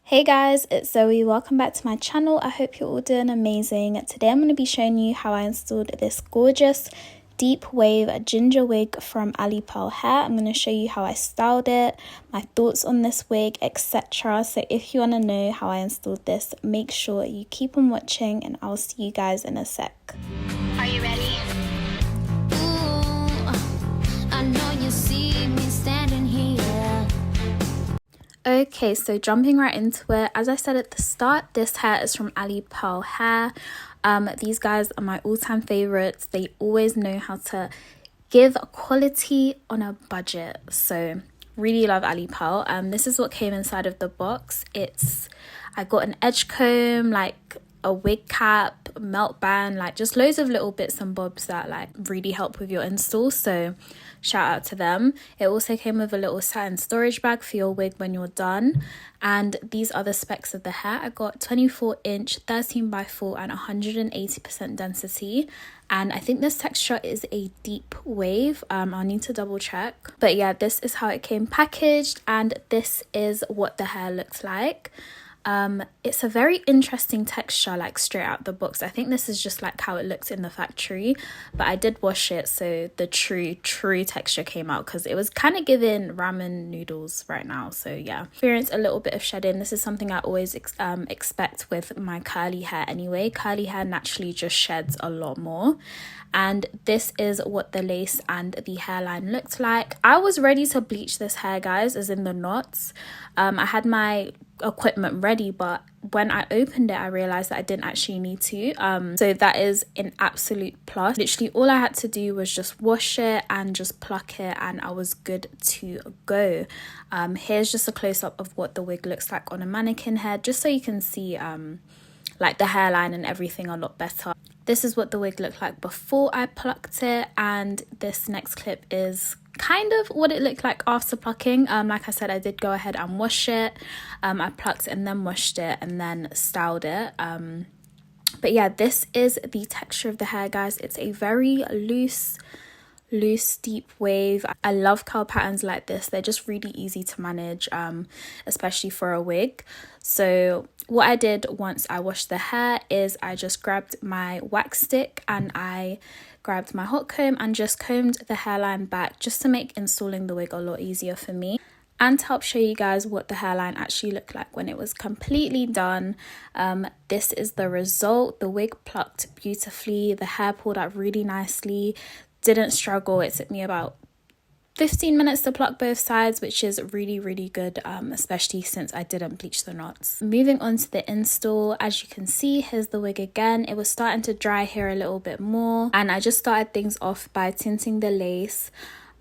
Hey guys, it's Zoe. Welcome back to my channel. I hope you're all doing amazing. Today I'm going to be showing you how I installed this gorgeous deep wave ginger wig from Alipearl hair. I'm going to show you how I styled it, my thoughts on this wig, etc. So if you want to know how I installed this, make sure you keep on watching and I'll see you guys in a sec. Are you ready? Ooh, I know you see me standing here. Okay, so jumping right into it, as I said at the start, this hair is from Alipearl hair. These guys are my all-time favorites. They always know how to give quality on a budget. So really love Alipearl. This is what came inside of the box. I got an edge comb, like a wig cap, melt band, like just loads of little bits and bobs that like really help with your install. So shout out to them. It also came with a little satin storage bag for your wig when you're done. And these are the specs of the hair. I got 24-inch, 13x4 and 180% density. And I think this texture is a deep wave. I'll need to double check. But yeah, this is how it came packaged and this is what the hair looks like. It's a very interesting texture, like straight out the box. I think this is just like how it looks in the factory, but I did wash it, so the true texture came out because it was kind of giving ramen noodles right now. So yeah, experience a little bit of shedding. This is something I always expect with my curly hair anyway. Curly hair naturally just sheds a lot more. And this is what the lace and the hairline looked like. I was ready to bleach this hair, guys, as in the knots. I had my equipment ready, but when I opened it I realized that I didn't actually need to. So that is an absolute plus. Literally all I had to do was just wash it and just pluck it and I was good to go. Here's just a close-up of what the wig looks like on a mannequin head, just so you can see like the hairline and everything a lot better. This is what the wig looked like before I plucked it, and this next clip is kind of what it looked like after plucking. Like I said, I did go ahead and wash it. I plucked and then washed it and then styled it. But yeah, this is the texture of the hair, guys. It's a very loose deep wave. I love curl patterns like this. They're just really easy to manage, especially for a wig. So what I did once I washed the hair is I just grabbed my wax stick and I grabbed my hot comb and just combed the hairline back, just to make installing the wig a lot easier for me and to help show you guys what the hairline actually looked like when it was completely done. This is the result. The wig plucked beautifully, the hair pulled out really nicely, didn't struggle. It took me about 15 minutes to pluck both sides, which is really good, especially since I didn't bleach the knots. Moving on to the install, as you can see, here's the wig again. It was starting to dry here a little bit more and I just started things off by tinting the lace.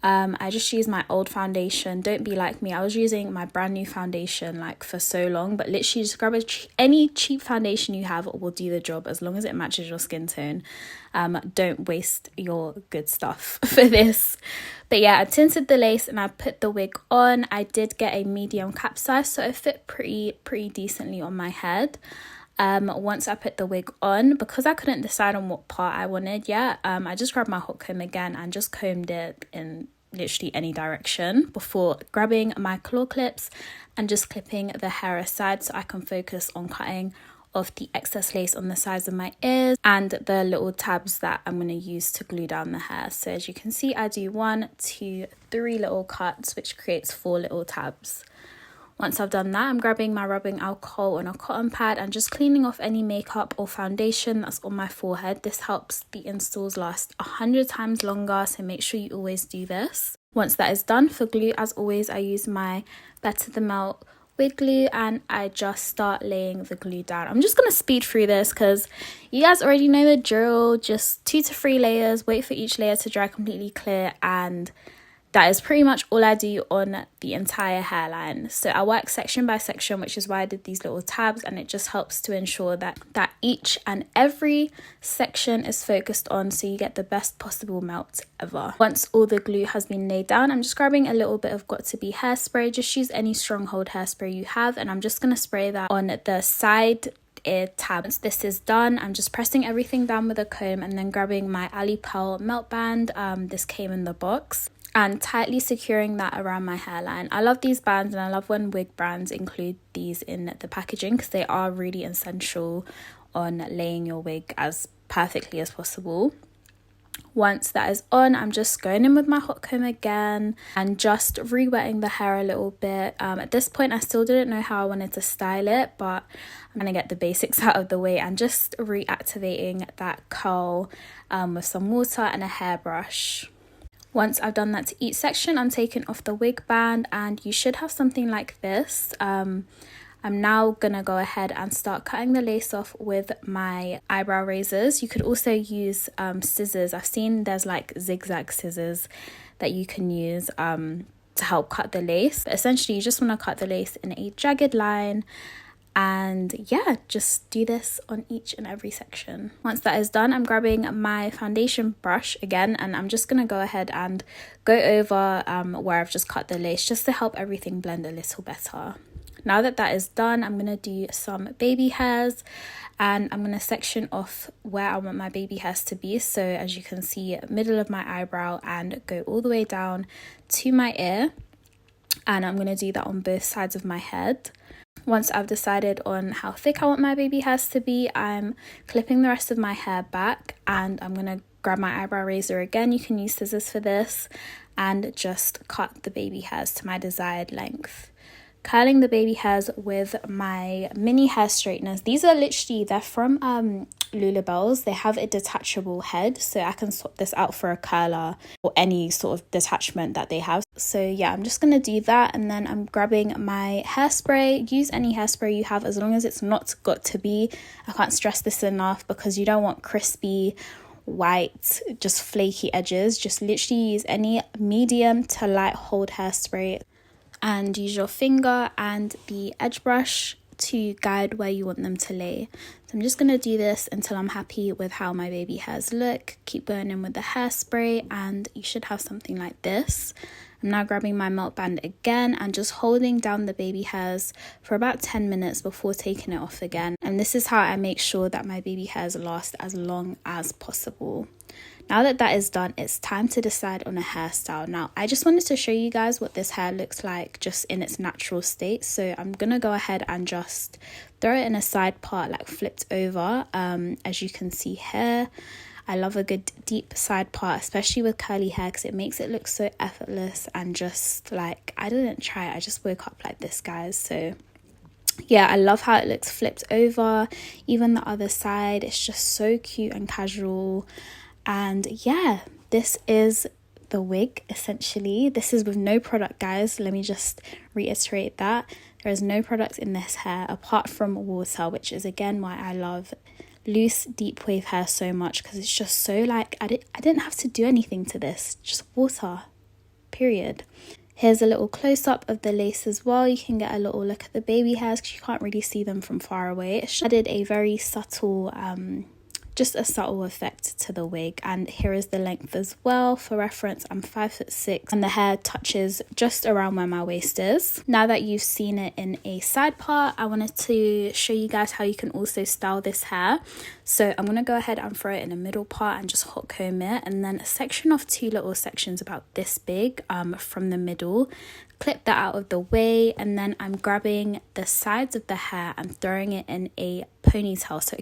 I just used my old foundation. Don't be like me. I was using my brand new foundation like for so long, but literally just grab any cheap foundation you have will do the job as long as it matches your skin tone. Don't waste your good stuff for this. But yeah, I tinted the lace and I put the wig on. I did get a medium cap size, so it fit pretty decently on my head. Once I put the wig on, because I couldn't decide on what part I wanted yet, I just grabbed my hot comb again and just combed it in literally any direction before grabbing my claw clips and just clipping the hair aside so I can focus on cutting off the excess lace on the sides of my ears and the little tabs that I'm going to use to glue down the hair. So as you can see, I do 1, 2, 3 little cuts, which creates 4 little tabs. Once I've done that, I'm grabbing my rubbing alcohol on a cotton pad and just cleaning off any makeup or foundation that's on my forehead. This helps the installs last 100 times longer, so make sure you always do this. Once that is done, for glue, as always, I use my Better Than Melt wig glue and I just start laying the glue down. I'm just going to speed through this because you guys already know the drill. Just 2 to 3 layers, wait for each layer to dry completely clear, and that is pretty much all I do on the entire hairline. So I work section by section, which is why I did these little tabs, and it just helps to ensure that each and every section is focused on so you get the best possible melt ever. Once all the glue has been laid down, I'm just grabbing a little bit of Got2b hairspray. Just use any stronghold hairspray you have, and I'm just going to spray that on the side ear tab. Once this is done, I'm just pressing everything down with a comb and then grabbing my Alipearl melt band. This came in the box. and tightly securing that around my hairline. I love these bands, and I love when wig brands include these in the packaging because they are really essential on laying your wig as perfectly as possible. Once that is on, I'm just going in with my hot comb again and just re-wetting the hair a little bit. At this point, I still didn't know how I wanted to style it, but I'm going to get the basics out of the way and just reactivating that curl with some water and a hairbrush. Once I've done that to each section, I'm taking off the wig band, and you should have something like this. I'm now gonna go ahead and start cutting the lace off with my eyebrow razors. You could also use scissors. I've seen there's like zigzag scissors that you can use to help cut the lace. But essentially, you just want to cut the lace in a jagged line, and yeah, just do this on each and every section. Once that is done, I'm grabbing my foundation brush again, and I'm just gonna go ahead and go over where I've just cut the lace, just to help everything blend a little better. Now that that is done, I'm going to do some baby hairs, and I'm going to section off where I want my baby hairs to be. So as you can see, middle of my eyebrow and go all the way down to my ear. And I'm going to do that on both sides of my head. Once I've decided on how thick I want my baby hairs to be, I'm clipping the rest of my hair back, and I'm going to grab my eyebrow razor again. You can use scissors for this, and just cut the baby hairs to my desired length. Curling the baby hairs with my mini hair straighteners. These are literally, they're from Lulabelle's. They have a detachable head, so I can swap this out for a curler or any sort of detachment that they have. So yeah, I'm just gonna do that, and then I'm grabbing my hairspray. Use any hairspray you have, as long as it's not got to be. I can't stress this enough, because you don't want crispy, white, just flaky edges. Just literally use any medium to light hold hairspray, and use your finger and the edge brush to guide where you want them to lay. So I'm just going to do this until I'm happy with how my baby hairs look. Keep going in with the hairspray, and you should have something like this. I'm now grabbing my melt band again and just holding down the baby hairs for about 10 minutes before taking it off again. And this is how I make sure that my baby hairs last as long as possible. Now that that is done, it's time to decide on a hairstyle. Now, I just wanted to show you guys what this hair looks like just in its natural state. So I'm going to go ahead and just throw it in a side part, like flipped over, as you can see here. I love a good deep side part, especially with curly hair, because it makes it look so effortless and just like, I didn't try it. I just woke up like this, guys. So yeah, I love how it looks flipped over. Even the other side, it's just so cute and casual. And yeah, this is the wig essentially. This is with no product, guys. Let me just reiterate that. There is no product in this hair apart from water, which is again why I love loose deep wave hair so much, because it's just so like, I didn't have to do anything to this, just water, period. Here's a little close-up of the lace as well. You can get a little look at the baby hairs because you can't really see them from far away. It's just added a very subtle just a subtle effect to the wig. And here is the length as well. For reference, I'm 5'6", and the hair touches just around where my waist is. Now that you've seen it in a side part, I wanted to show you guys how you can also style this hair. So I'm going to go ahead and throw it in a middle part and just hot comb it, and then section off two little sections about this big from the middle. Clip that out of the way, and then I'm grabbing the sides of the hair and throwing it in a ponytail, so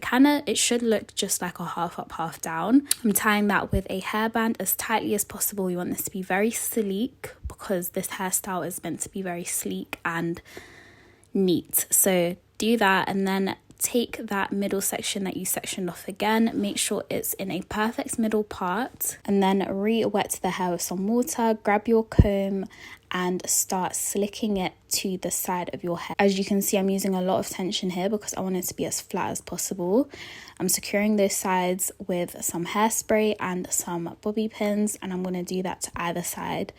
it should look just like a half up, half down. I'm tying that with a hairband as tightly as possible. We want this to be very sleek because this hairstyle is meant to be very sleek and neat. So do that, and then take that middle section that you sectioned off again, make sure it's in a perfect middle part, and then re-wet the hair with some water. Grab your comb and start slicking it to the side of your hair. As you can see, I'm using a lot of tension here because I want it to be as flat as possible. I'm securing those sides with some hairspray and some bobby pins, and I'm going to do that to either side.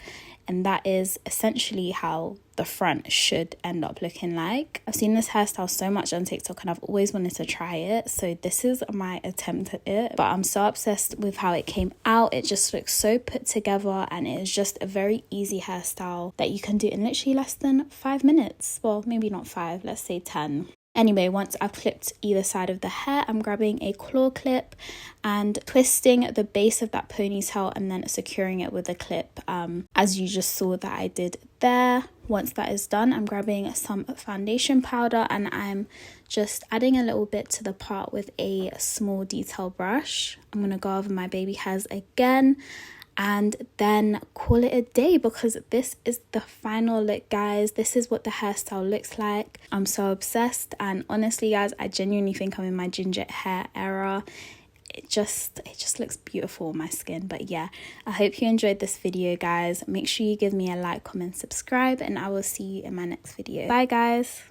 And that is essentially how the front should end up looking like. I've seen this hairstyle so much on TikTok and I've always wanted to try it. So this is my attempt at it. But I'm so obsessed with how it came out. It just looks so put together, and it is just a very easy hairstyle that you can do in literally less than 5 minutes. Well, maybe not 5, let's say 10. Anyway, once I've clipped either side of the hair, I'm grabbing a claw clip and twisting the base of that ponytail and then securing it with a clip, as you just saw that I did there. Once that is done, I'm grabbing some foundation powder and I'm just adding a little bit to the part with a small detail brush. I'm going to go over my baby hairs again and then call it a day, because this is the final look, guys. This is what the hairstyle looks like. I'm so obsessed, and honestly guys, I genuinely think I'm in my ginger hair era. It just looks beautiful on my skin. But yeah, I hope you enjoyed this video, guys. Make sure you give me a like, comment, subscribe, and I will see you in my next video. Bye guys.